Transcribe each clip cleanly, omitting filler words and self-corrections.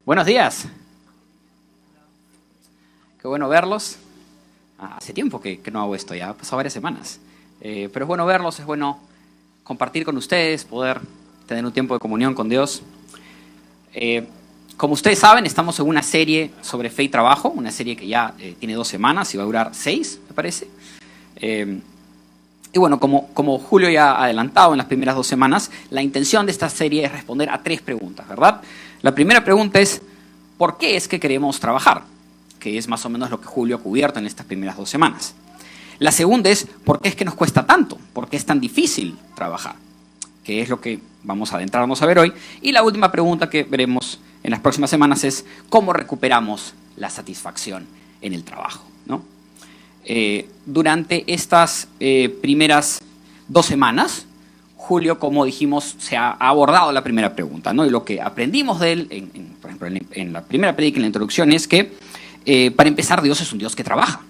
Buenos días. Qué bueno verlos. Hace tiempo que no hago esto, ya ha pasado varias semanas. Pero es bueno verlos, es bueno compartir con ustedes, poder tener un tiempo de comunión con Dios. Como ustedes saben, estamos en una serie sobre fe y trabajo, una serie que ya tiene 2 semanas y va a durar 6, me parece. Y bueno, como Julio ya ha adelantado en las primeras 2 semanas, la intención de esta serie es responder a 3 preguntas, ¿verdad? La primera pregunta es, ¿por qué es que queremos trabajar? Que es más o menos lo que Julio ha cubierto en estas primeras 2 semanas. La segunda es, ¿por qué es que nos cuesta tanto? ¿Por qué es tan difícil trabajar? Que es lo que vamos a adentrarnos a ver hoy. Y la última pregunta que veremos en las próximas semanas es, ¿cómo recuperamos la satisfacción en el trabajo? ¿No? Durante estas primeras 2 semanas, Julio, como dijimos, se ha abordado la primera pregunta, ¿no? Y lo que aprendimos de él, por ejemplo, en la primera prédica, en la introducción, es que, para empezar, Dios es un Dios que trabaja.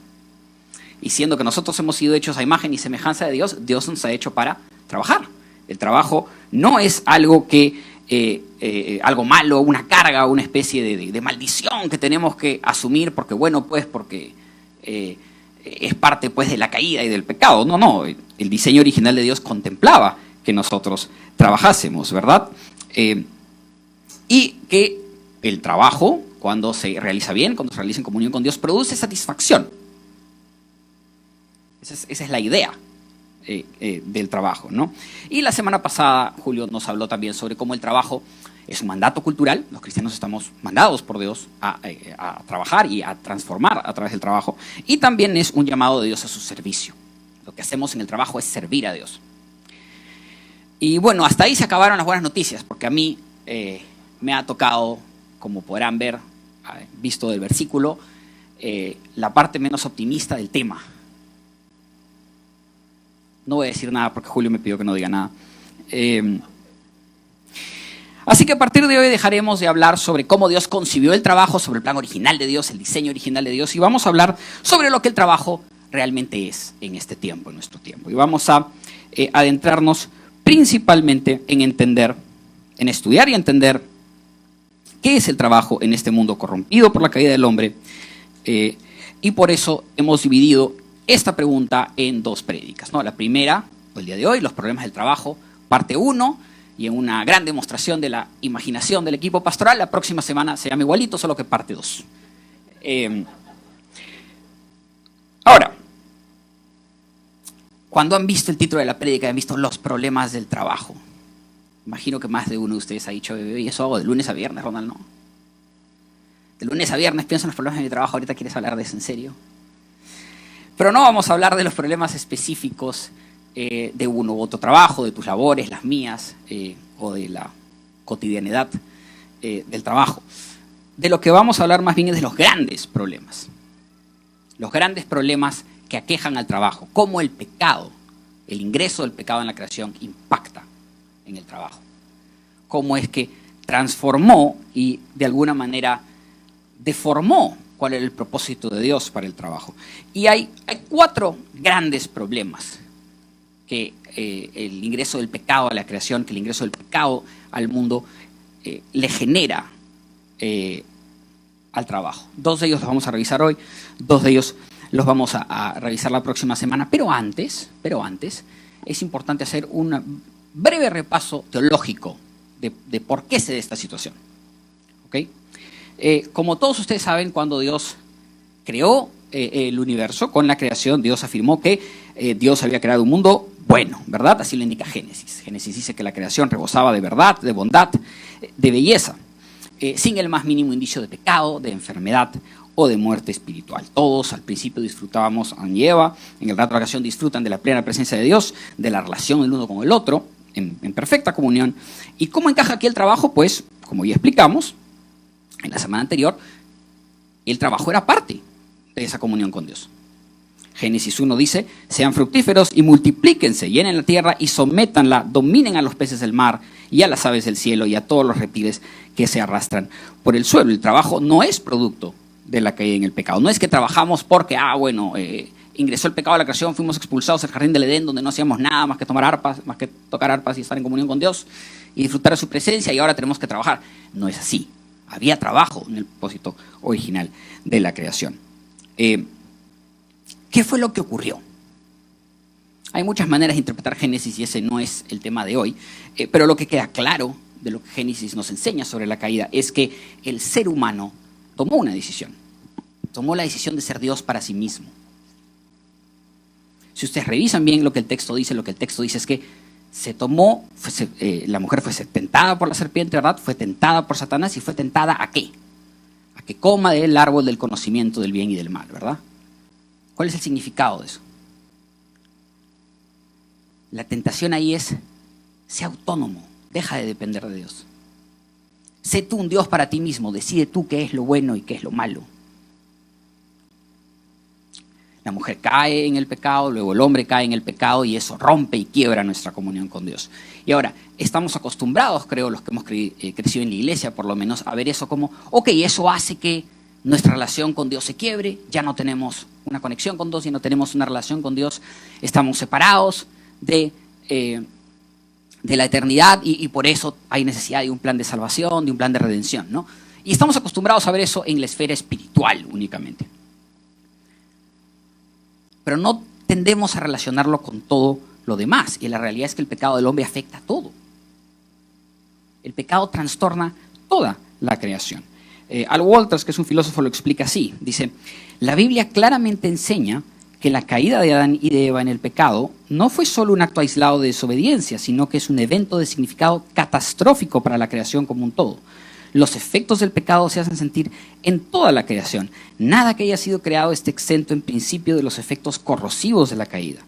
Y siendo que nosotros hemos sido hechos a imagen y semejanza de Dios, Dios nos ha hecho para trabajar. El trabajo no es algo algo malo, una carga, una especie de maldición que tenemos que asumir porque, bueno, pues, porque es parte, pues, de la caída y del pecado. No, el diseño original de Dios contemplaba que nosotros trabajásemos, ¿verdad? Y que el trabajo, cuando se realiza bien, cuando se realiza en comunión con Dios, produce satisfacción. Esa es la idea del trabajo, ¿no? Y la semana pasada Julio nos habló también sobre cómo el trabajo es un mandato cultural. Los cristianos estamos mandados por Dios a trabajar y a transformar a través del trabajo. Y también es un llamado de Dios a su servicio. Lo que hacemos en el trabajo es servir a Dios. Y bueno, hasta ahí se acabaron las buenas noticias, porque a mí me ha tocado, como podrán ver, visto del versículo, la parte menos optimista del tema. No voy a decir nada porque Julio me pidió que no diga nada. Así que a partir de hoy dejaremos de hablar sobre cómo Dios concibió el trabajo, sobre el plan original de Dios, el diseño original de Dios, y vamos a hablar sobre lo que el trabajo realmente es en este tiempo, en nuestro tiempo. Y vamos a adentrarnos principalmente en estudiar y entender qué es el trabajo en este mundo corrompido por la caída del hombre. Y por eso hemos dividido esta pregunta en 2 prédicas, ¿no? La primera, el día de hoy, los problemas del trabajo, parte 1, y en una gran demostración de la imaginación del equipo pastoral, la próxima semana se llama igualito, solo que parte 2. Ahora, cuando han visto el título de la prédica, han visto los problemas del trabajo. Imagino que más de uno de ustedes ha dicho, y eso hago de lunes a viernes, Ronald, ¿no? De lunes a viernes pienso en los problemas de mi trabajo, ahorita quieres hablar de eso en serio. Pero no vamos a hablar de los problemas específicos de uno u otro trabajo, de tus labores, las mías, o de la cotidianidad del trabajo. De lo que vamos a hablar más bien es de los grandes problemas. Los grandes problemas que aquejan al trabajo. Cómo el pecado, el ingreso del pecado en la creación impacta en el trabajo. Cómo es que transformó y de alguna manera deformó cuál era el propósito de Dios para el trabajo. Y hay 4 grandes problemas que el ingreso del pecado a la creación, que el ingreso del pecado al mundo le genera al trabajo. 2 de ellos los vamos a revisar hoy, 2 de ellos los vamos a revisar la próxima semana. Pero antes, es importante hacer un breve repaso teológico de por qué se da esta situación. ¿Ok? Como todos ustedes saben, cuando Dios creó el universo, con la creación, Dios afirmó que Dios había creado un mundo bueno, ¿verdad? Así lo indica Génesis. Génesis dice que la creación rebosaba de verdad, de bondad, de belleza, sin el más mínimo indicio de pecado, de enfermedad o de muerte espiritual. Todos al principio disfrutábamos, Adán y Eva, en el rato de la creación disfrutan de la plena presencia de Dios, de la relación el uno con el otro, en perfecta comunión. ¿Y cómo encaja aquí el trabajo? Pues, como ya explicamos en la semana anterior, el trabajo era parte de esa comunión con Dios. Génesis 1 dice, sean fructíferos y multiplíquense, llenen la tierra y sométanla, dominen a los peces del mar y a las aves del cielo y a todos los reptiles que se arrastran por el suelo. El trabajo no es producto de la caída en el pecado. No es que trabajamos porque, ingresó el pecado a la creación, fuimos expulsados del jardín del Edén, donde no hacíamos nada más que tocar arpas y estar en comunión con Dios y disfrutar de su presencia, y ahora tenemos que trabajar. No es así. Había trabajo en el propósito original de la creación. ¿Qué fue lo que ocurrió? Hay muchas maneras de interpretar Génesis y ese no es el tema de hoy, pero lo que queda claro de lo que Génesis nos enseña sobre la caída es que el ser humano tomó una decisión. Tomó la decisión de ser Dios para sí mismo. Si ustedes revisan bien lo que el texto dice es que la mujer fue tentada por la serpiente, ¿verdad? Fue tentada por Satanás y fue tentada ¿a qué? A que coma del árbol del conocimiento del bien y del mal, ¿verdad? ¿Cuál es el significado de eso? La tentación ahí es, sé autónomo, deja de depender de Dios. Sé tú un Dios para ti mismo, decide tú qué es lo bueno y qué es lo malo. La mujer cae en el pecado, luego el hombre cae en el pecado y eso rompe y quiebra nuestra comunión con Dios. Y ahora, estamos acostumbrados, creo, los que hemos crecido en la iglesia por lo menos, a ver eso como, ok, eso hace que nuestra relación con Dios se quiebre, ya no tenemos una conexión con Dios, ya no tenemos una relación con Dios, estamos separados de la eternidad y por eso hay necesidad de un plan de salvación, de un plan de redención, ¿no? Y estamos acostumbrados a ver eso en la esfera espiritual únicamente. Pero no tendemos a relacionarlo con todo lo demás. Y la realidad es que el pecado del hombre afecta a todo. El pecado trastorna toda la creación. Al Walters, que es un filósofo, lo explica así. Dice, la Biblia claramente enseña que la caída de Adán y de Eva en el pecado no fue solo un acto aislado de desobediencia, sino que es un evento de significado catastrófico para la creación como un todo. Los efectos del pecado se hacen sentir en toda la creación. Nada que haya sido creado esté exento en principio de los efectos corrosivos de la caída.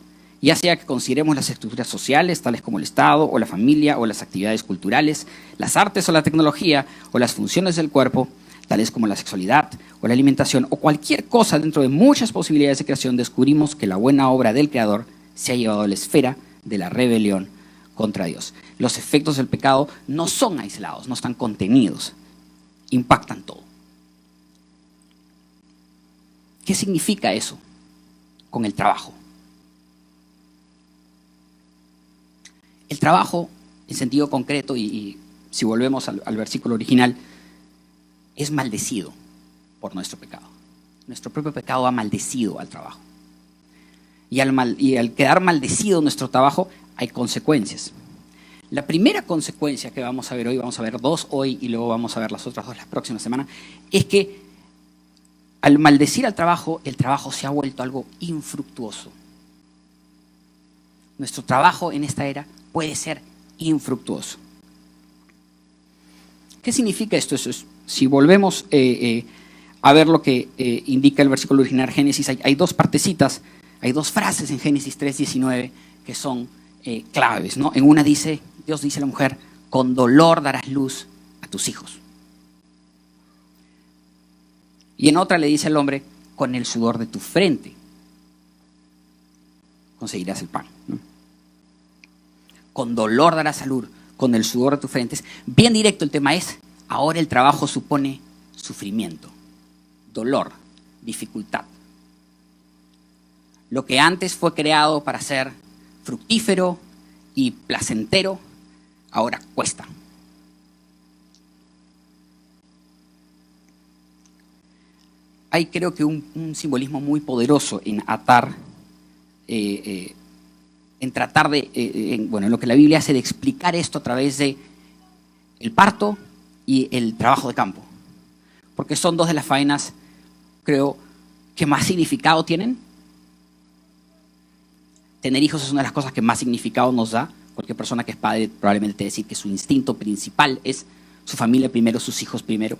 Ya sea que consideremos las estructuras sociales, tales como el Estado, o la familia, o las actividades culturales, las artes o la tecnología, o las funciones del cuerpo, tales como la sexualidad o la alimentación, o cualquier cosa dentro de muchas posibilidades de creación, descubrimos que la buena obra del Creador se ha llevado a la esfera de la rebelión contra Dios. Los efectos del pecado no son aislados, no están contenidos, impactan todo. ¿Qué significa eso con el trabajo? El trabajo, en sentido concreto, y si volvemos al versículo original, es maldecido por nuestro pecado. Nuestro propio pecado ha maldecido al trabajo. Y al quedar maldecido nuestro trabajo, hay consecuencias. La primera consecuencia que vamos a ver hoy, vamos a ver 2 hoy y luego vamos a ver las otras 2 la próxima semana, es que al maldecir al trabajo, el trabajo se ha vuelto algo infructuoso. Nuestro trabajo en esta era puede ser infructuoso. ¿Qué significa esto? Si volvemos a ver lo que indica el versículo original Génesis, hay 2 partecitas, hay 2 frases en Génesis 3:19 que son claves, ¿no? En una dice, Dios dice a la mujer, con dolor darás luz a tus hijos. Y en otra le dice al hombre, con el sudor de tu frente conseguirás el pan, ¿no? Con dolor darás salud, con el sudor de tu frente. Bien directo el tema es, ahora el trabajo supone sufrimiento, dolor, dificultad. Lo que antes fue creado para ser fructífero y placentero, ahora cuesta. Hay creo que un simbolismo muy poderoso en atar, en tratar de, en lo que la Biblia hace de explicar esto a través de el parto y el trabajo de campo. Porque son 2 de las faenas, creo, que más significado tienen. Tener hijos es una de las cosas que más significado nos da. Cualquier persona que es padre probablemente te va a decir que su instinto principal es su familia primero, sus hijos primero.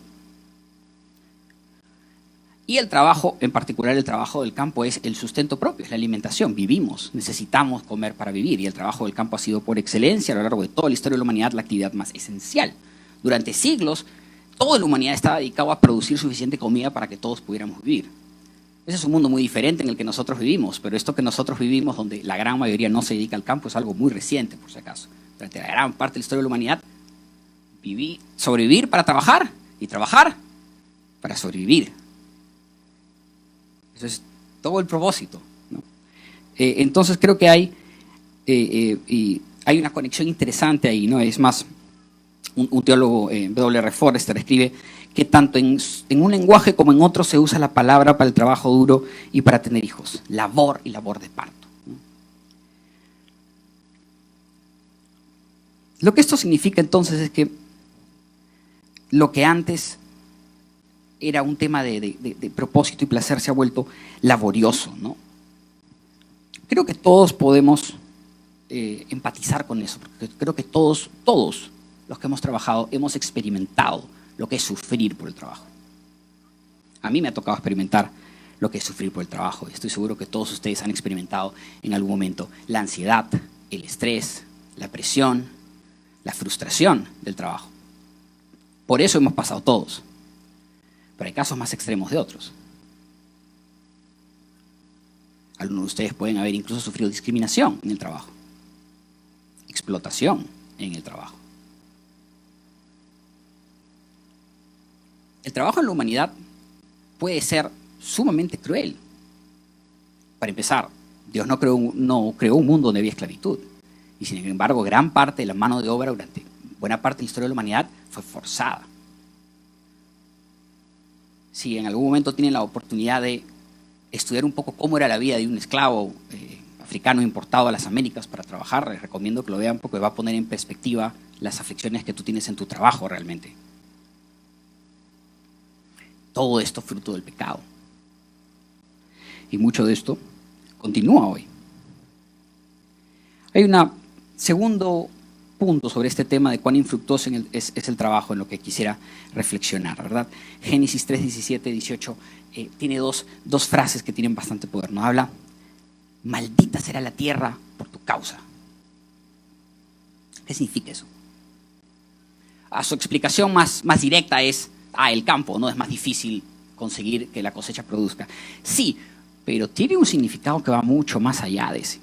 Y el trabajo, en particular el trabajo del campo, es el sustento propio, es la alimentación. Vivimos, necesitamos comer para vivir. Y el trabajo del campo ha sido por excelencia a lo largo de toda la historia de la humanidad la actividad más esencial. Durante siglos, toda la humanidad estaba dedicada a producir suficiente comida para que todos pudiéramos vivir. Ese es un mundo muy diferente en el que nosotros vivimos, pero esto que nosotros vivimos, donde la gran mayoría no se dedica al campo, es algo muy reciente, por si acaso. Durante la gran parte de la historia de la humanidad, sobrevivir para trabajar y trabajar para sobrevivir. Eso es todo el propósito, ¿no? Entonces creo que hay una conexión interesante ahí, ¿no? Es más, Un teólogo, W. Forrester, escribe que tanto en un lenguaje como en otro se usa la palabra para el trabajo duro y para tener hijos. Labor y labor de parto. Lo que esto significa entonces es que lo que antes era un tema de propósito y placer se ha vuelto laborioso, ¿no? Creo que todos podemos empatizar con eso, porque creo que todos los que hemos trabajado hemos experimentado lo que es sufrir por el trabajo. A mí me ha tocado experimentar lo que es sufrir por el trabajo. Estoy seguro que todos ustedes han experimentado en algún momento la ansiedad, el estrés, la presión, la frustración del trabajo. Por eso hemos pasado todos. Pero hay casos más extremos de otros. Algunos de ustedes pueden haber incluso sufrido discriminación en el trabajo, explotación en el trabajo. El trabajo en la humanidad puede ser sumamente cruel. Para empezar, Dios no creó un mundo donde había esclavitud. Y sin embargo, gran parte de la mano de obra durante buena parte de la historia de la humanidad fue forzada. Si en algún momento tienen la oportunidad de estudiar un poco cómo era la vida de un esclavo africano importado a las Américas para trabajar, les recomiendo que lo vean porque va a poner en perspectiva las aflicciones que tú tienes en tu trabajo realmente. Todo esto fruto del pecado. Y mucho de esto continúa hoy. Hay un segundo punto sobre este tema de cuán infructuoso es el trabajo en lo que quisiera reflexionar, ¿verdad? Génesis 3, 17, 18 tiene dos frases que tienen bastante poder. Nos habla, maldita será la tierra por tu causa. ¿Qué significa eso? Su explicación más directa es, el campo, ¿no? Es más difícil conseguir que la cosecha produzca. Sí, pero tiene un significado que va mucho más allá de ese.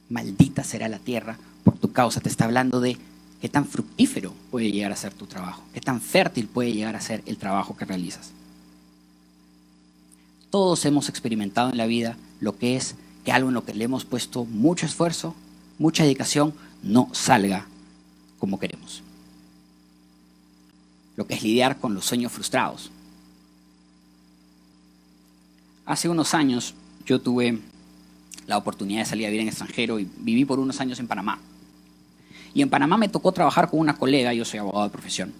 Maldita será la tierra por tu causa. Te está hablando de qué tan fructífero puede llegar a ser tu trabajo, qué tan fértil puede llegar a ser el trabajo que realizas. Todos hemos experimentado en la vida lo que es que algo en lo que le hemos puesto mucho esfuerzo, mucha dedicación, no salga como queremos. Lo que es lidiar con los sueños frustrados. Hace unos años yo tuve la oportunidad de salir a vivir en extranjero y viví por unos años en Panamá. Y en Panamá me tocó trabajar con una colega, yo soy abogado de profesión.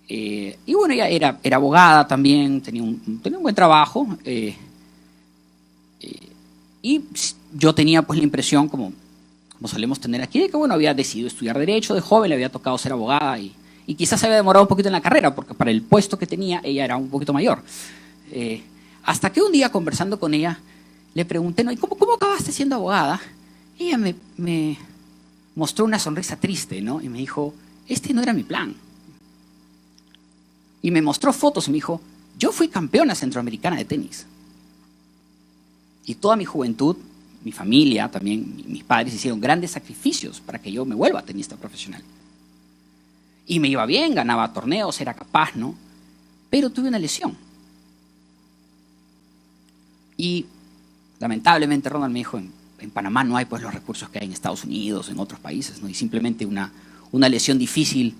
Y bueno, ella era abogada también, tenía un buen trabajo. Y yo tenía pues la impresión, como solemos tener aquí, de que bueno, había decidido estudiar Derecho de joven, le había tocado ser abogada y quizás se había demorado un poquito en la carrera, porque para el puesto que tenía ella era un poquito mayor. Hasta que un día, conversando con ella, le pregunté, ¿no? ¿Y cómo acabaste siendo abogada? Y ella me mostró una sonrisa triste, ¿no? Y me dijo, este no era mi plan. Y me mostró fotos y me dijo, yo fui campeona centroamericana de tenis. Y toda mi juventud, mi familia, también mis padres hicieron grandes sacrificios para que yo me vuelva tenista profesional. Y me iba bien, ganaba torneos, era capaz, ¿no? Pero tuve una lesión. Y lamentablemente Ronald me dijo, en Panamá no hay pues los recursos que hay en Estados Unidos, en otros países, ¿no? Y simplemente una lesión difícil,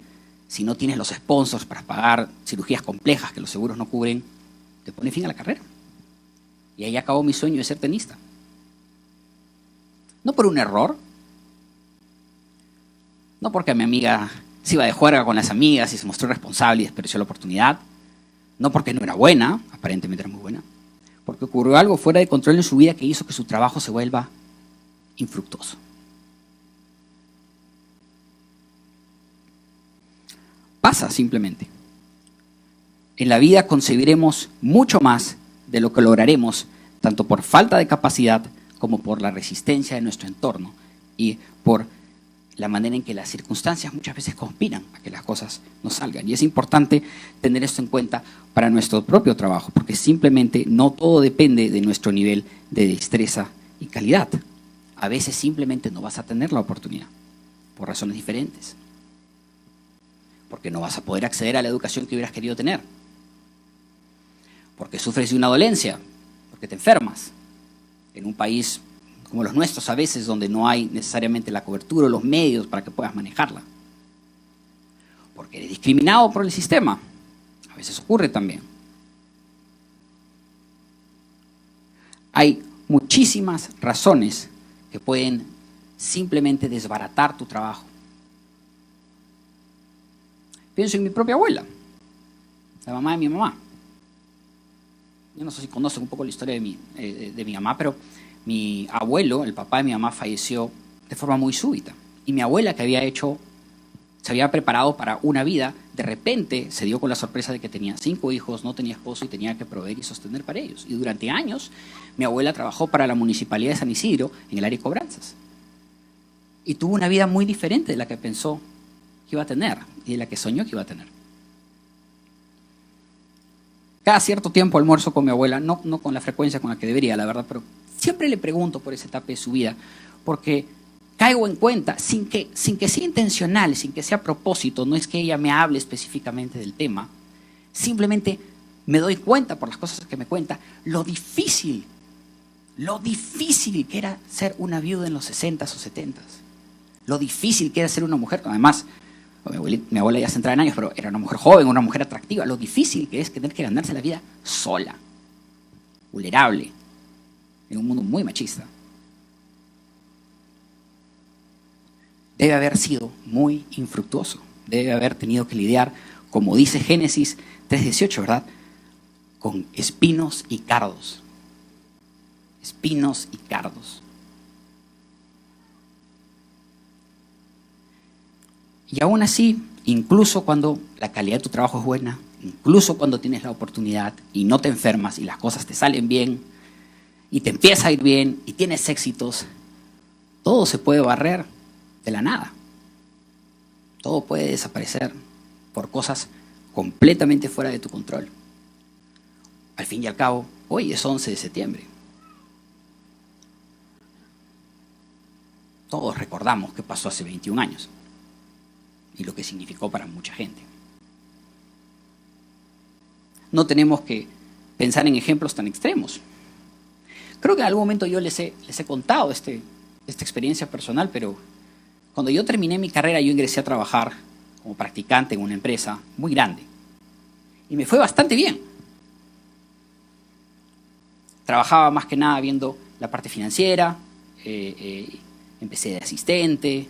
si no tienes los sponsors para pagar cirugías complejas que los seguros no cubren, te pone fin a la carrera. Y ahí acabó mi sueño de ser tenista. No por un error, no porque mi amiga se iba de juerga con las amigas y se mostró responsable y desperdició la oportunidad, no porque no era buena, aparentemente era muy buena, porque ocurrió algo fuera de control en su vida que hizo que su trabajo se vuelva infructuoso. Pasa simplemente. En la vida concebiremos mucho más de lo que lograremos, tanto por falta de capacidad como por la resistencia de nuestro entorno y por la manera en que las circunstancias muchas veces conspiran a que las cosas no salgan. Y es importante tener esto en cuenta para nuestro propio trabajo, porque simplemente no todo depende de nuestro nivel de destreza y calidad. A veces simplemente no vas a tener la oportunidad, por razones diferentes. Porque no vas a poder acceder a la educación que hubieras querido tener. Porque sufres de una dolencia, porque te enfermas en un país como los nuestros a veces, donde no hay necesariamente la cobertura o los medios para que puedas manejarla. Porque eres discriminado por el sistema. A veces ocurre también. Hay muchísimas razones que pueden simplemente desbaratar tu trabajo. Pienso en mi propia abuela, la mamá de mi mamá. Yo no sé si conocen un poco la historia de mi mamá, pero mi abuelo, el papá de mi mamá, falleció de forma muy súbita. Y mi abuela, que se había preparado para una vida, de repente se dio con la sorpresa de que tenía 5 hijos, no tenía esposo y tenía que proveer y sostener para ellos. Y durante años, mi abuela trabajó para la Municipalidad de San Isidro en el área de cobranzas. Y tuvo una vida muy diferente de la que pensó que iba a tener y de la que soñó que iba a tener. Cada cierto tiempo almuerzo con mi abuela, no con la frecuencia con la que debería, la verdad, pero siempre le pregunto por esa etapa de su vida, porque caigo en cuenta, sin que sea intencional, sin que sea a propósito, no es que ella me hable específicamente del tema, simplemente me doy cuenta por las cosas que me cuenta, lo difícil que era ser una viuda en los 60s o 70s, lo difícil que era ser una mujer, además, mi abuela ya se entraba en años, pero era una mujer joven, una mujer atractiva, lo difícil que es tener que ganarse la vida sola, vulnerable, en un mundo muy machista. Debe haber sido muy infructuoso, debe haber tenido que lidiar, como dice Génesis 3:18, ¿verdad?, con espinos y cardos. Espinos y cardos. Y aún así, incluso cuando la calidad de tu trabajo es buena, incluso cuando tienes la oportunidad y no te enfermas y las cosas te salen bien y te empieza a ir bien y tienes éxitos, todo se puede barrer de la nada. Todo puede desaparecer por cosas completamente fuera de tu control. Al fin y al cabo, hoy es 11 de septiembre. Todos recordamos qué pasó hace 21 años y lo que significó para mucha gente. No tenemos que pensar en ejemplos tan extremos. Creo que en algún momento yo les he contado esta experiencia personal, pero cuando yo terminé mi carrera, yo ingresé a trabajar como practicante en una empresa muy grande. Y me fue bastante bien. Trabajaba más que nada viendo la parte financiera, empecé de asistente,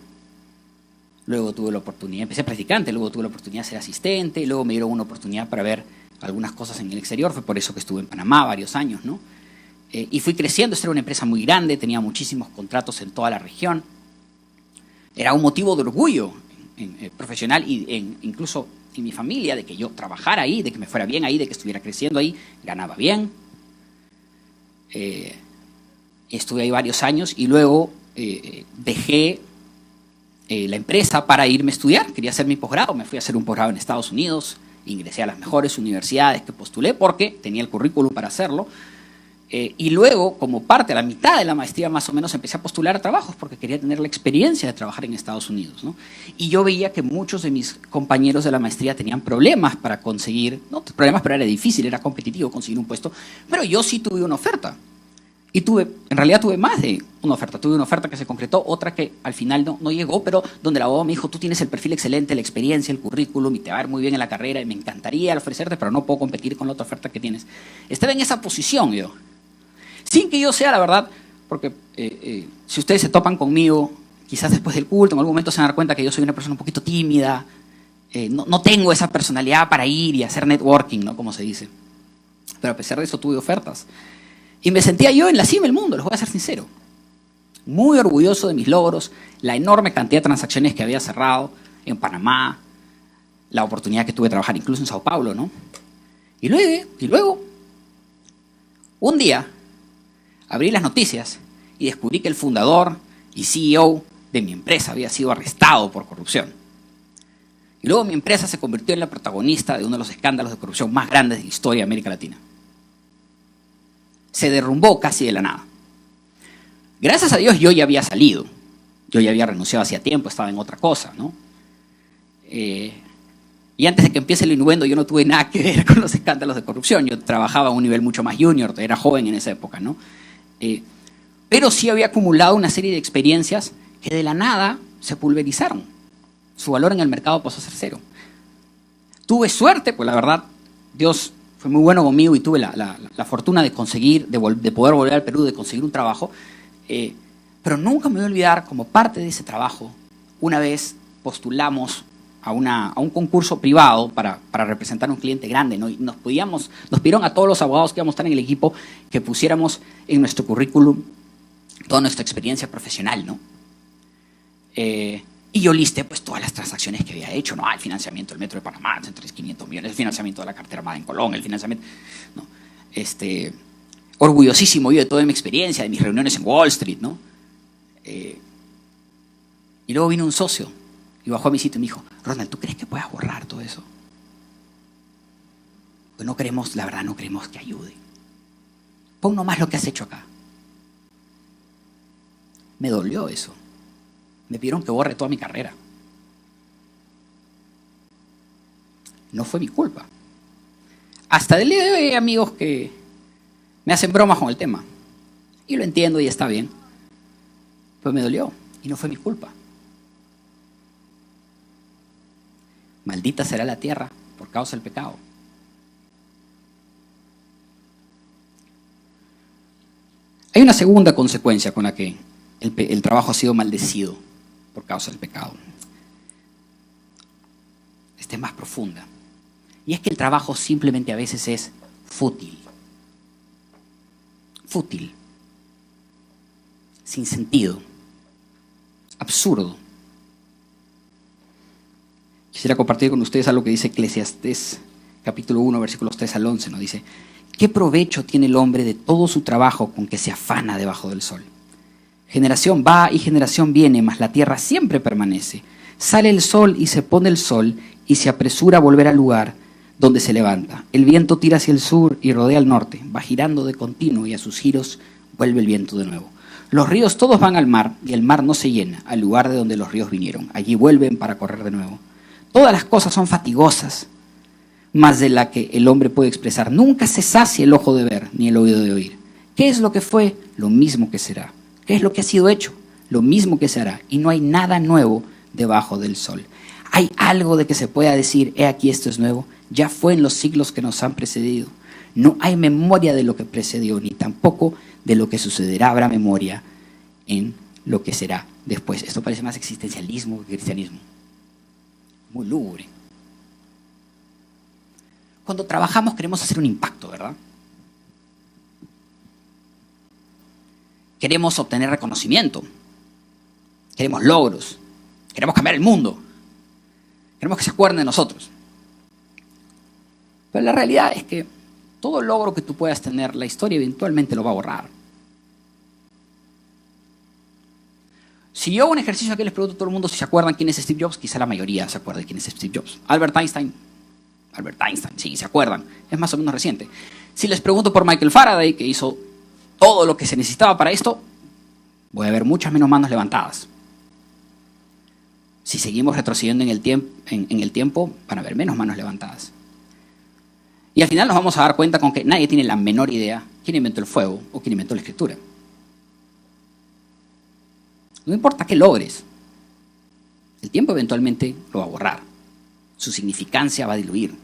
luego tuve la oportunidad, empecé practicante, luego tuve la oportunidad de ser asistente, luego me dieron una oportunidad para ver algunas cosas en el exterior, fue por eso que estuve en Panamá varios años, ¿no? Y fui creciendo, esta era una empresa muy grande, tenía muchísimos contratos en toda la región. Era un motivo de orgullo profesional y incluso en mi familia, de que yo trabajara ahí, de que me fuera bien ahí, de que estuviera creciendo ahí, ganaba bien. Estuve ahí varios años y luego dejé la empresa para irme a estudiar. Quería hacer mi posgrado, me fui a hacer un posgrado en Estados Unidos, ingresé a las mejores universidades que postulé porque tenía el currículum para hacerlo. Y luego, como parte, a la mitad de la maestría más o menos, empecé a postular a trabajos porque quería tener la experiencia de trabajar en Estados Unidos, ¿no? Y yo veía que muchos de mis compañeros de la maestría tenían problemas para conseguir, no problemas, pero era difícil, era competitivo conseguir un puesto, pero yo sí tuve una oferta. Y en realidad tuve más de una oferta. Tuve una oferta que se concretó, otra que al final no llegó, pero donde el abogado me dijo, tú tienes el perfil excelente, la experiencia, el currículum, y te va a ir muy bien en la carrera, y me encantaría ofrecerte, pero no puedo competir con la otra oferta que tienes. Estaba en esa posición yo. Sin que yo sea, la verdad, porque si ustedes se topan conmigo, quizás después del culto, en algún momento se van a dar cuenta que yo soy una persona un poquito tímida, no tengo esa personalidad para ir y hacer networking, ¿no?, como se dice. Pero a pesar de eso tuve ofertas. Y me sentía yo en la cima del mundo, les voy a ser sincero. Muy orgulloso de mis logros, la enorme cantidad de transacciones que había cerrado en Panamá, la oportunidad que tuve de trabajar incluso en Sao Paulo, ¿no? Y luego, un día, abrí las noticias y descubrí que el fundador y CEO de mi empresa había sido arrestado por corrupción. Y luego mi empresa se convirtió en la protagonista de uno de los escándalos de corrupción más grandes de la historia de América Latina. Se derrumbó casi de la nada. Gracias a Dios yo ya había salido. Yo ya había renunciado hacía tiempo, estaba en otra cosa, ¿no? Y antes de que empiece el innuendo yo no tuve nada que ver con los escándalos de corrupción. Yo trabajaba a un nivel mucho más junior, era joven en esa época, ¿no? pero sí había acumulado una serie de experiencias que de la nada se pulverizaron. Su valor en el mercado pasó a ser cero. Tuve suerte, pues la verdad, Dios fue muy bueno conmigo y tuve la fortuna de conseguir, de poder volver al Perú, de conseguir un trabajo. Pero nunca me voy a olvidar, como parte de ese trabajo, una vez postulamos a un concurso privado para representar a un cliente grande, ¿no? Y nos pidieron a todos los abogados que íbamos a estar en el equipo que pusiéramos en nuestro currículum toda nuestra experiencia profesional, ¿no? Y yo listé pues todas las transacciones que había hecho, ¿no? El financiamiento del Metro de Panamá, entre 500 millones, el financiamiento de la cartera armada en Colón, el financiamiento, ¿no? Orgullosísimo yo de toda mi experiencia, de mis reuniones en Wall Street, ¿no? Y luego vino un socio y bajó a mi sitio y me dijo, Ronald, ¿tú crees que puedas borrar todo eso? Pues no queremos, la verdad, no queremos que ayude. Pon nomás lo que has hecho acá. Me dolió eso. Me pidieron que borre toda mi carrera. No fue mi culpa. Hasta el día de hoy hay amigos que me hacen bromas con el tema. Y lo entiendo y está bien. Pero me dolió y no fue mi culpa. Maldita será la tierra por causa del pecado. Hay una segunda consecuencia con la que el trabajo ha sido maldecido por causa del pecado. Esta es más profunda. Y es que el trabajo simplemente a veces es fútil. Fútil. Sin sentido. Absurdo. Quisiera compartir con ustedes algo que dice Eclesiastés, capítulo 1, versículos 3 al 11, ¿no? Dice, ¿qué provecho tiene el hombre de todo su trabajo con que se afana debajo del sol? Generación va y generación viene, mas la tierra siempre permanece. Sale el sol y se pone el sol y se apresura a volver al lugar donde se levanta. El viento tira hacia el sur y rodea al norte, va girando de continuo y a sus giros vuelve el viento de nuevo. Los ríos todos van al mar y el mar no se llena, al lugar de donde los ríos vinieron. Allí vuelven para correr de nuevo. Todas las cosas son fatigosas, más de la que el hombre puede expresar. Nunca se sacia el ojo de ver, ni el oído de oír. ¿Qué es lo que fue? Lo mismo que será. ¿Qué es lo que ha sido hecho? Lo mismo que se hará. Y no hay nada nuevo debajo del sol. ¿Hay algo de que se pueda decir, he aquí esto es nuevo? Ya fue en los siglos que nos han precedido. No hay memoria de lo que precedió, ni tampoco de lo que sucederá habrá memoria en lo que será después. Esto parece más existencialismo que cristianismo. Muy lúgubre. Cuando trabajamos queremos hacer un impacto, ¿verdad? Queremos obtener reconocimiento. Queremos logros. Queremos cambiar el mundo. Queremos que se acuerden de nosotros. Pero la realidad es que todo logro que tú puedas tener, la historia eventualmente lo va a borrar. Si yo hago un ejercicio aquí les pregunto a todo el mundo si se acuerdan quién es Steve Jobs, quizá la mayoría se acuerde quién es Steve Jobs. Albert Einstein, sí, se acuerdan, es más o menos reciente. Si les pregunto por Michael Faraday, que hizo todo lo que se necesitaba para esto, voy a ver muchas menos manos levantadas. Si seguimos retrocediendo en el tiempo, van a haber menos manos levantadas. Y al final nos vamos a dar cuenta con que nadie tiene la menor idea quién inventó el fuego o quién inventó la escritura. No importa qué logres, el tiempo eventualmente lo va a borrar. Su significancia va a diluir.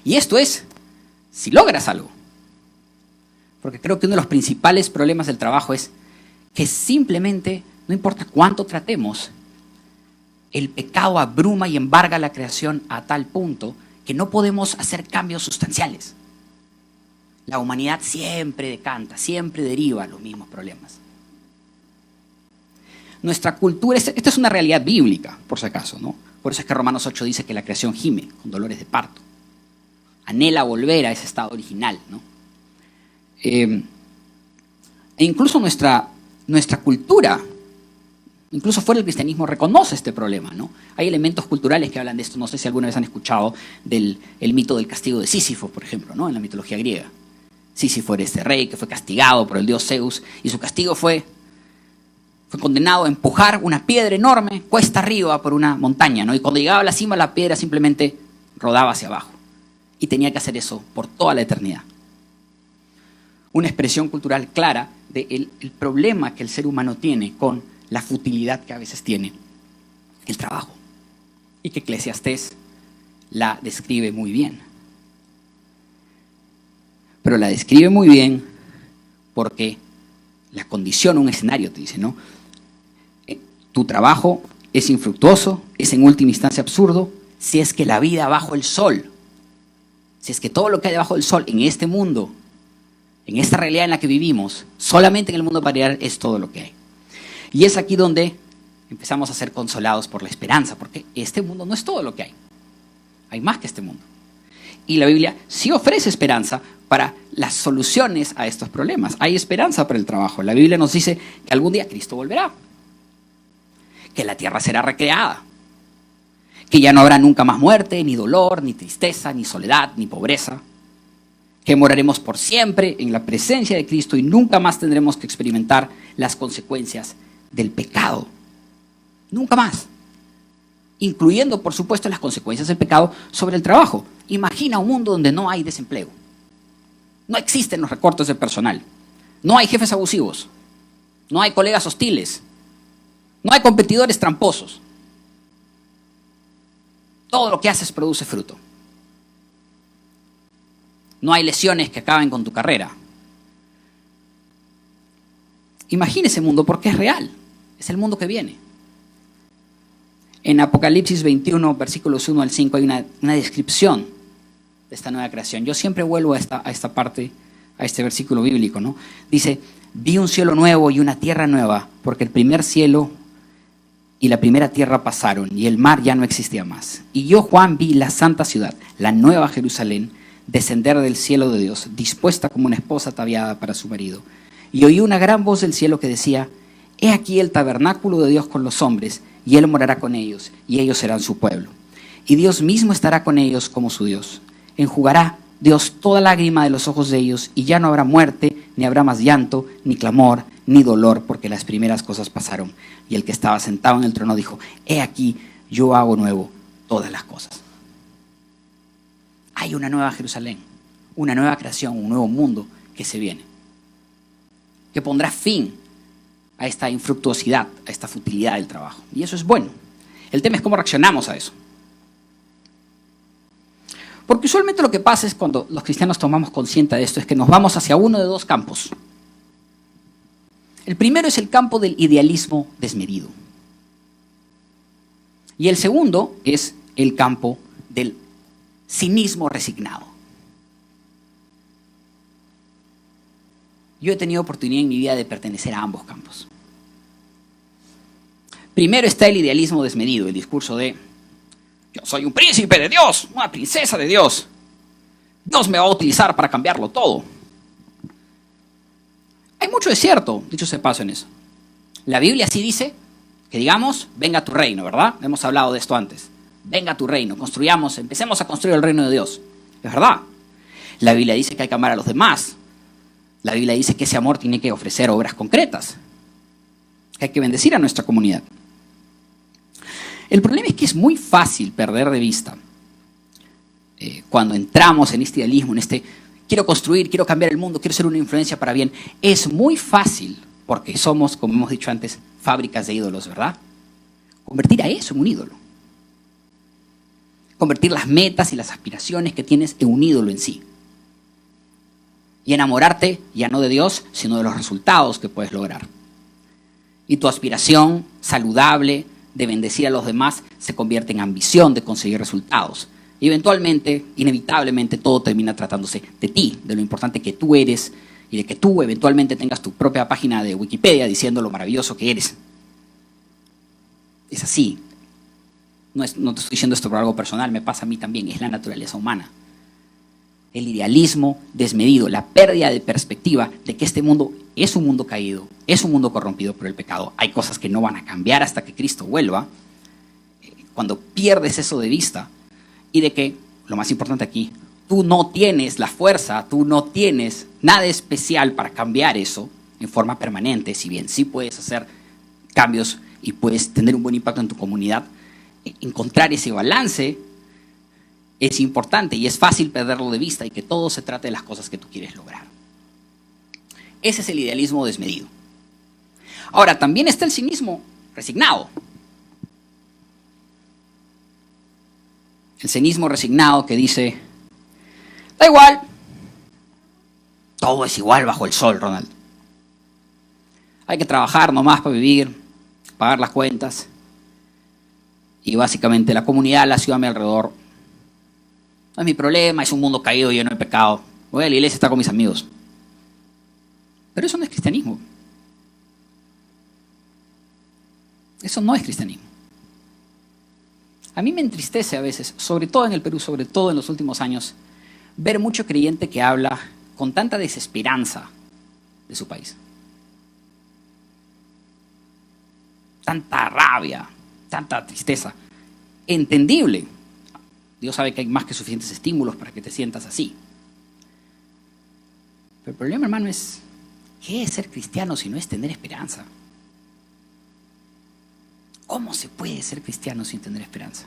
Y esto es, si logras algo. Porque creo que uno de los principales problemas del trabajo es que simplemente, no importa cuánto tratemos, el pecado abruma y embarga la creación a tal punto que no podemos hacer cambios sustanciales. La humanidad siempre decanta, siempre deriva a los mismos problemas. Nuestra cultura, esta es una realidad bíblica, por si acaso, ¿no? Por eso es que Romanos 8 dice que la creación gime con dolores de parto. Anhela volver a ese estado original, ¿no? E incluso nuestra cultura, incluso fuera del cristianismo, reconoce este problema, ¿no? Hay elementos culturales que hablan de esto. No sé si alguna vez han escuchado del mito del castigo de Sísifo, por ejemplo, ¿no? En la mitología griega. Sísifo era este rey que fue castigado por el dios Zeus y su castigo fue condenado a empujar una piedra enorme cuesta arriba por una montaña, ¿no? Y cuando llegaba a la cima, la piedra simplemente rodaba hacia abajo. Y tenía que hacer eso por toda la eternidad. una expresión cultural clara del problema que el ser humano tiene con la futilidad que a veces tiene el trabajo. Y que Eclesiastés la describe muy bien. Pero la describe muy bien porque la condiciona un escenario, te dice, ¿no? Tu trabajo es infructuoso, es en última instancia absurdo, si es que la vida bajo el sol, si es que todo lo que hay debajo del sol en este mundo, en esta realidad en la que vivimos, solamente en el mundo material es todo lo que hay. Y es aquí donde empezamos a ser consolados por la esperanza, porque este mundo no es todo lo que hay. Hay más que este mundo. Y la Biblia sí ofrece esperanza para las soluciones a estos problemas. Hay esperanza para el trabajo. La Biblia nos dice que algún día Cristo volverá, que la tierra será recreada, que ya no habrá nunca más muerte, ni dolor, ni tristeza, ni soledad, ni pobreza, que moraremos por siempre en la presencia de Cristo y nunca más tendremos que experimentar las consecuencias del pecado. Nunca más. Incluyendo, por supuesto, las consecuencias del pecado sobre el trabajo. Imagina un mundo donde no hay desempleo. No existen los recortes de personal. No hay jefes abusivos. No hay colegas hostiles. No hay competidores tramposos. Todo lo que haces produce fruto. No hay lesiones que acaben con tu carrera. Imagina ese mundo porque es real. Es el mundo que viene. En Apocalipsis 21, versículos 1 al 5, hay una descripción de esta nueva creación. Yo siempre vuelvo a esta parte, a este versículo bíblico, ¿no? Dice, vi un cielo nuevo y una tierra nueva, porque el primer cielo y la primera tierra pasaron, y el mar ya no existía más. Y yo, Juan, vi la santa ciudad, la nueva Jerusalén, descender del cielo de Dios, dispuesta como una esposa ataviada para su marido. Y oí una gran voz del cielo que decía, he aquí el tabernáculo de Dios con los hombres, y Él morará con ellos, y ellos serán su pueblo. Y Dios mismo estará con ellos como su Dios. Enjugará Dios toda lágrima de los ojos de ellos, y ya no habrá muerte, ni habrá más llanto, ni clamor, ni dolor, porque las primeras cosas pasaron. Y el que estaba sentado en el trono dijo, he aquí, yo hago nuevo todas las cosas. Hay una nueva Jerusalén, una nueva creación, un nuevo mundo que se viene, que pondrá fin a esta infructuosidad, a esta futilidad del trabajo. Y eso es bueno. El tema es cómo reaccionamos a eso. Porque usualmente lo que pasa es cuando los cristianos tomamos conciencia de esto, es que nos vamos hacia uno de dos campos. El primero es el campo del idealismo desmedido. Y el segundo es el campo del cinismo resignado. Yo he tenido oportunidad en mi vida de pertenecer a ambos campos. Primero está el idealismo desmedido, el discurso de yo soy un príncipe de Dios, una princesa de Dios. Dios me va a utilizar para cambiarlo todo. Hay mucho de cierto, dicho sea de paso, en eso. La Biblia sí dice que digamos, venga tu reino, ¿verdad? Hemos hablado de esto antes. Venga tu reino, construyamos, empecemos a construir el reino de Dios. Es verdad. La Biblia dice que hay que amar a los demás. La Biblia dice que ese amor tiene que ofrecer obras concretas. Que hay que bendecir a nuestra comunidad. El problema es que es muy fácil perder de vista cuando entramos en este idealismo, en este quiero construir, quiero cambiar el mundo, quiero ser una influencia para bien. Es muy fácil, porque somos, como hemos dicho antes, fábricas de ídolos, ¿verdad? Convertir a eso en un ídolo. Convertir las metas y las aspiraciones que tienes en un ídolo en sí. Y enamorarte ya no de Dios, sino de los resultados que puedes lograr. Y tu aspiración saludable de bendecir a los demás se convierte en ambición de conseguir resultados. Y eventualmente, inevitablemente, todo termina tratándose de ti, de lo importante que tú eres y de que tú eventualmente tengas tu propia página de Wikipedia diciendo lo maravilloso que eres. Es así. No te estoy diciendo esto por algo personal, me pasa a mí también, es la naturaleza humana. El idealismo desmedido, la pérdida de perspectiva de que este mundo es un mundo caído, es un mundo corrompido por el pecado. Hay cosas que no van a cambiar hasta que Cristo vuelva. Cuando pierdes eso de vista y de que, lo más importante aquí, tú no tienes la fuerza, tú no tienes nada especial para cambiar eso en forma permanente, si bien sí puedes hacer cambios y puedes tener un buen impacto en tu comunidad, encontrar ese balance es importante y es fácil perderlo de vista y que todo se trate de las cosas que tú quieres lograr. Ese es el idealismo desmedido. Ahora, también está el cinismo resignado. El cinismo resignado que dice, da igual, todo es igual bajo el sol, Ronald. Hay que trabajar nomás para vivir, pagar las cuentas. Y básicamente la comunidad, la ciudad a mi alrededor, no es mi problema, es un mundo caído lleno de pecado. Voy a la iglesia, está con mis amigos. Pero eso no es cristianismo. Eso no es cristianismo. A mí me entristece a veces, sobre todo en el Perú, sobre todo en los últimos años, ver mucho creyente que habla con tanta desesperanza de su país. Tanta rabia, tanta tristeza. Entendible. Dios sabe que hay más que suficientes estímulos para que te sientas así. Pero el problema, hermano, es ¿qué es ser cristiano si no es tener esperanza? ¿Cómo se puede ser cristiano sin tener esperanza?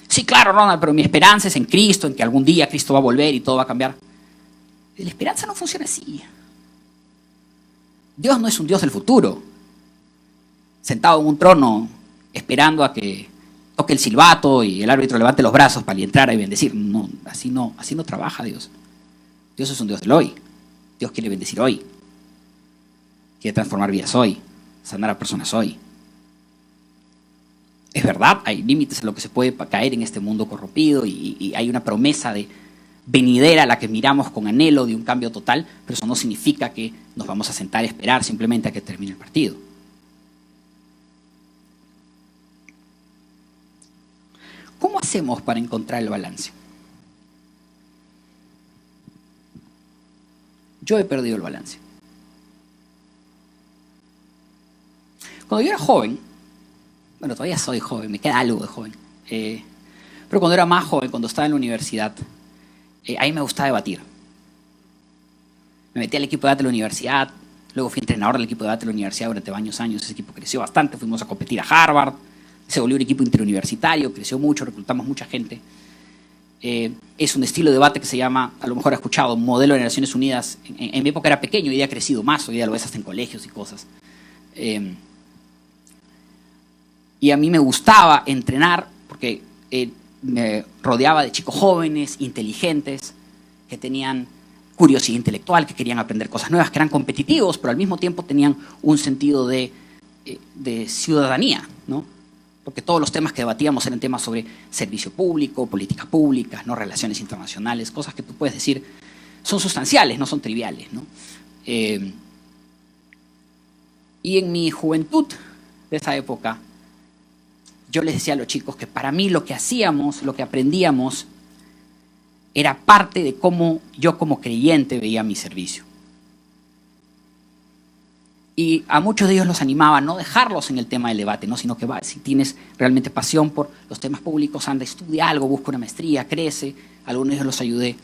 Sí, claro, Ronald, pero mi esperanza es en Cristo, en que algún día Cristo va a volver y todo va a cambiar. La esperanza no funciona así. Dios no es un Dios del futuro, sentado en un trono, esperando a que toque el silbato y el árbitro levante los brazos para entrar y bendecir. No, así no trabaja Dios. Dios es un Dios del hoy. Dios quiere bendecir hoy. Quiere transformar vidas hoy, sanar a personas hoy. Es verdad, hay límites en lo que se puede caer en este mundo corrompido y hay una promesa de venidera a la que miramos con anhelo de un cambio total, pero eso no significa que nos vamos a sentar a esperar simplemente a que termine el partido. ¿Cómo hacemos para encontrar el balance? Yo he perdido el balance. Cuando yo era joven, bueno, todavía soy joven, me queda algo de joven, pero cuando era más joven, cuando estaba en la universidad, a mí me gustaba debatir. Me metí al equipo de debate de la universidad, luego fui entrenador del equipo de debate de la universidad durante varios años. Ese equipo creció bastante, fuimos a competir a Harvard, se volvió un equipo interuniversitario, creció mucho, reclutamos mucha gente. Es un estilo de debate que se llama, a lo mejor has escuchado, modelo de Naciones Unidas. En mi época era pequeño, hoy día ha crecido más, hoy día lo ves hasta en colegios y cosas. Y a mí me gustaba entrenar porque me rodeaba de chicos jóvenes, inteligentes, que tenían curiosidad intelectual, que querían aprender cosas nuevas, que eran competitivos, pero al mismo tiempo tenían un sentido de ciudadanía, ¿no? Porque todos los temas que debatíamos eran temas sobre servicio público, políticas públicas, ¿no? Relaciones internacionales, cosas que tú puedes decir son sustanciales, no son triviales, ¿no? Y en mi juventud de esa época, yo les decía a los chicos que para mí lo que hacíamos, lo que aprendíamos, era parte de cómo yo como creyente veía mi servicio. Y a muchos de ellos los animaba a no dejarlos en el tema del debate, ¿no? Sino que si tienes realmente pasión por los temas públicos, anda, estudia algo, busca una maestría, crece. Algunos de ellos los ayudé.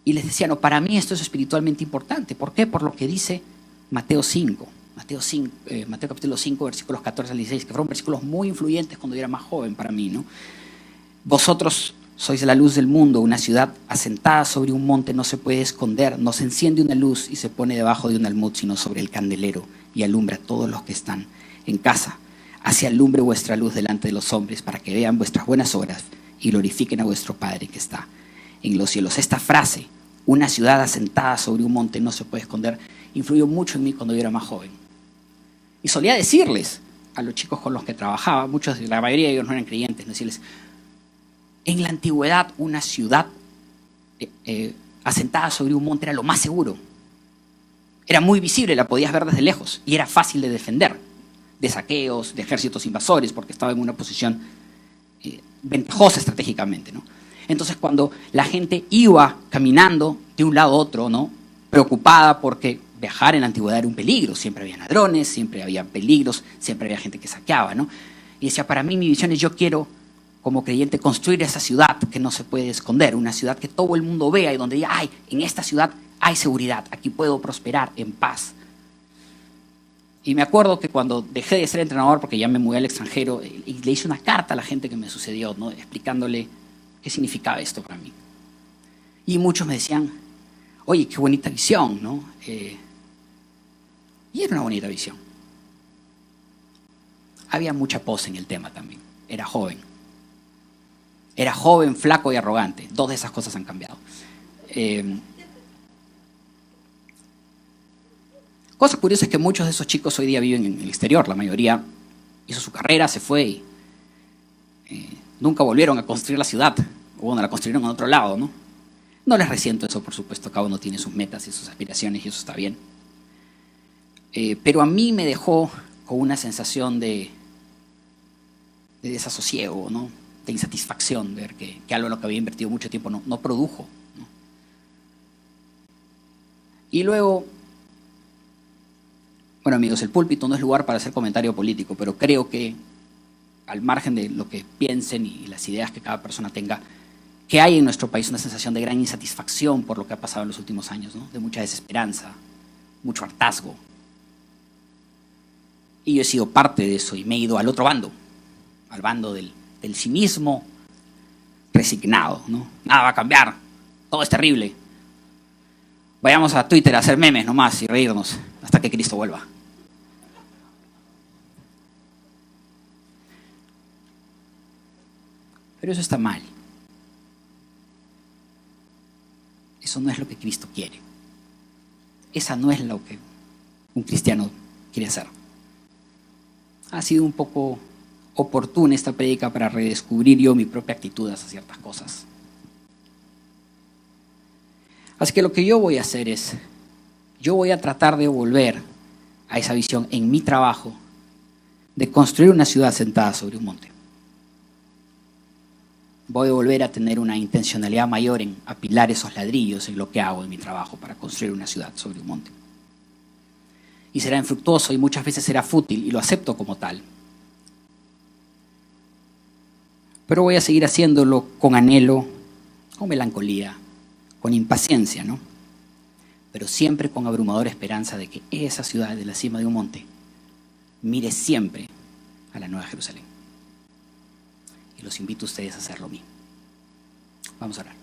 Y les decía, no, para mí esto es espiritualmente importante. ¿Por qué? Por lo que dice Mateo 5. Mateo capítulo 5, versículos 14 al 16, que fueron versículos muy influyentes cuando yo era más joven para mí, ¿no? Vosotros sois la luz del mundo, una ciudad asentada sobre un monte no se puede esconder, no se enciende una luz y se pone debajo de un almud, sino sobre el candelero y alumbra a todos los que están en casa. Así alumbre vuestra luz delante de los hombres para que vean vuestras buenas obras y glorifiquen a vuestro Padre que está en los cielos. Esta frase, una ciudad asentada sobre un monte no se puede esconder, influyó mucho en mí cuando yo era más joven. Y solía decirles a los chicos con los que trabajaba, la mayoría de ellos no eran creyentes, no decirles, en la antigüedad una ciudad asentada sobre un monte era lo más seguro. Era muy visible, la podías ver desde lejos y era fácil de defender de saqueos, de ejércitos invasores, porque estaba en una posición ventajosa estratégicamente, ¿no? Entonces cuando la gente iba caminando de un lado a otro, ¿no? Preocupada porque viajar en la antigüedad era un peligro, siempre había ladrones, siempre había peligros, siempre había gente que saqueaba, ¿no? Y decía, para mí mi visión es yo quiero, como creyente, construir esa ciudad que no se puede esconder, una ciudad que todo el mundo vea y donde diga, ay, en esta ciudad hay seguridad, aquí puedo prosperar en paz. Y me acuerdo que cuando dejé de ser entrenador, porque ya me mudé al extranjero, y le hice una carta a la gente que me sucedió, ¿no? Explicándole qué significaba esto para mí. Y muchos me decían, oye, qué bonita visión, ¿no? Y era una bonita visión. Había mucha pose en el tema también. Era joven. Era joven, flaco y arrogante. Dos de esas cosas han cambiado. Cosa curiosa es que muchos de esos chicos hoy día viven en el exterior. La mayoría hizo su carrera, se fue y nunca volvieron a construir la ciudad. O bueno, la construyeron en otro lado, ¿no? No les resiento eso, por supuesto. Cada uno tiene sus metas y sus aspiraciones y eso está bien. Pero a mí me dejó con una sensación de desasosiego, ¿no? De insatisfacción, ver que algo en lo que había invertido mucho tiempo no produjo, ¿no? Y luego, bueno amigos, el púlpito no es lugar para hacer comentario político, pero creo que al margen de lo que piensen y las ideas que cada persona tenga, que hay en nuestro país una sensación de gran insatisfacción por lo que ha pasado en los últimos años, ¿no? De mucha desesperanza, mucho hartazgo. Y yo he sido parte de eso y me he ido al otro bando, al bando del cinismo resignado, ¿no? Nada va a cambiar, todo es terrible. Vayamos a Twitter a hacer memes nomás y reírnos hasta que Cristo vuelva. Pero eso está mal. Eso no es lo que Cristo quiere. Esa no es lo que un cristiano quiere hacer. Ha sido un poco oportuna esta prédica para redescubrir yo mi propia actitud hacia ciertas cosas. Así que lo que yo voy a hacer es, yo voy a tratar de volver a esa visión en mi trabajo de construir una ciudad sentada sobre un monte. Voy a volver a tener una intencionalidad mayor en apilar esos ladrillos en lo que hago en mi trabajo para construir una ciudad sobre un monte. Y será infructuoso y muchas veces será fútil y lo acepto como tal. Pero voy a seguir haciéndolo con anhelo, con melancolía, con impaciencia, ¿no? Pero siempre con abrumadora esperanza de que esa ciudad de la cima de un monte mire siempre a la Nueva Jerusalén. Y los invito a ustedes a hacer lo mismo. Vamos a orar.